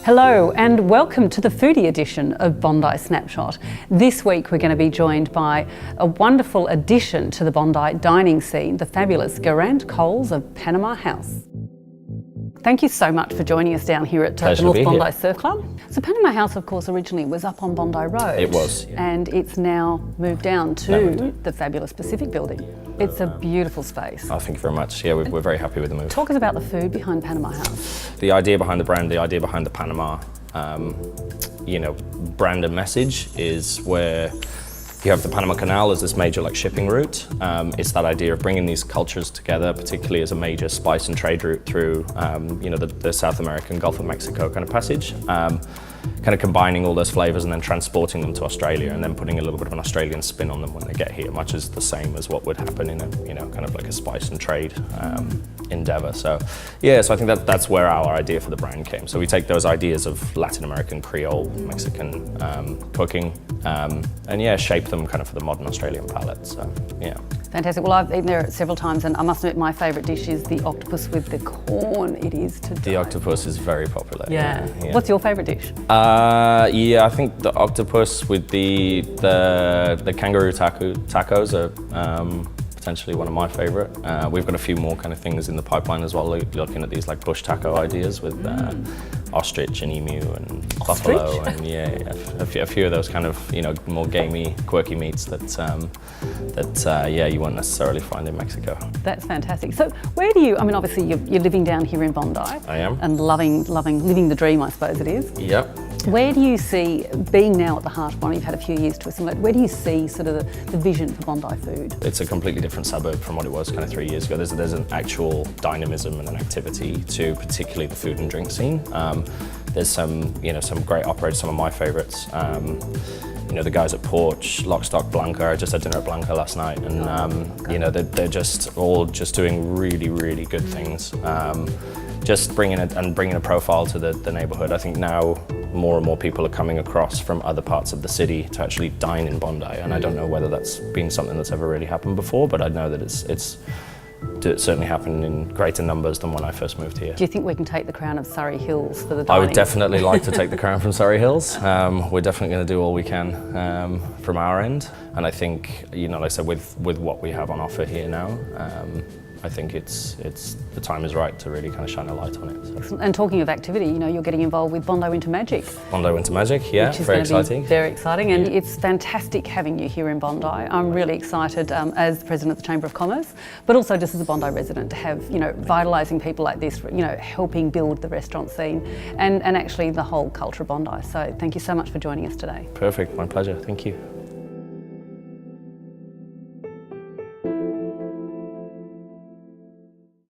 Hello and welcome to the Foodie edition of Bondi Snapshot. This week we're going to be joined by a wonderful addition to the Bondi dining scene, the fabulous Geraint Coles of Panama House. Thank you so much for joining us down here at the North Bondi Surf Club. So Panama House, of course, originally was up on Bondi Road. It was. Yeah. And it's now moved down to the fabulous Pacific building. It's a beautiful space. Oh, thank you very much. Yeah, we're very happy with the move. Talk us about the food behind Panama House. The idea behind the brand, the idea behind the Panama, brand and message is where you have the Panama Canal as this major shipping route. It's that idea of bringing these cultures together, particularly as a major spice and trade route through, the South American Gulf of Mexico kind of passage. Kind of combining all those flavors and then transporting them to Australia and then putting a little bit of an Australian spin on them when they get here, much as the same as what would happen in a, kind of like a spice and trade endeavor. So I think that's where our idea for the brand came. So we take those ideas of Latin American, Creole, Mexican cooking, and shape them kind of for the modern Australian palate. So yeah. Fantastic. Well, I've eaten there several times, and I must admit my favourite dish is the octopus with the corn. It is to die. The octopus is very popular. Yeah. What's your favourite dish? I think the octopus with the kangaroo tacos are potentially one of my favourite. We've got a few more kind of things in the pipeline as well, looking at these bush taco ideas with ostrich and emu and buffalo and a few of those kind of more gamey, quirky meats that you won't necessarily find in Mexico. That's fantastic. So where do you? I mean, obviously you're living down here in Bondi. I am. And loving living the dream, I suppose it is. Yep. Where do you see, being now at the heart of Bondi, you've had a few years to assimilate, where do you see sort of the vision for Bondi food? It's a completely different suburb from what it was kind of 3 years ago. There's an actual dynamism and an activity to particularly the food and drink scene. There's some great operators, some of my favourites. The guys at Porch, Lockstock, Blanca. I just had dinner at Blanca last night, and they're just all doing really, really good things. Just bringing a profile to the neighbourhood. I think now more and more people are coming across from other parts of the city to actually dine in Bondi, and I don't know whether that's been something that's ever really happened before, but I know that it's certainly happened in greater numbers than when I first moved here. Do you think we can take the crown of Surrey Hills for the dining? I would definitely like to take the crown from Surrey Hills. We're definitely going to do all we can from our end, and I think, like I said, with what we have on offer here now, I think it's the time is right to really kind of shine a light on it. So. And talking of activity, you're getting involved with Bondi Winter Magic. Bondi Winter Magic, yeah, which is very exciting. Very exciting, and it's fantastic having you here in Bondi. I'm really excited as the President of the Chamber of Commerce, but also just as a Bondi resident to have, vitalising people like this, helping build the restaurant scene and actually the whole culture of Bondi. So thank you so much for joining us today. Perfect, my pleasure, thank you.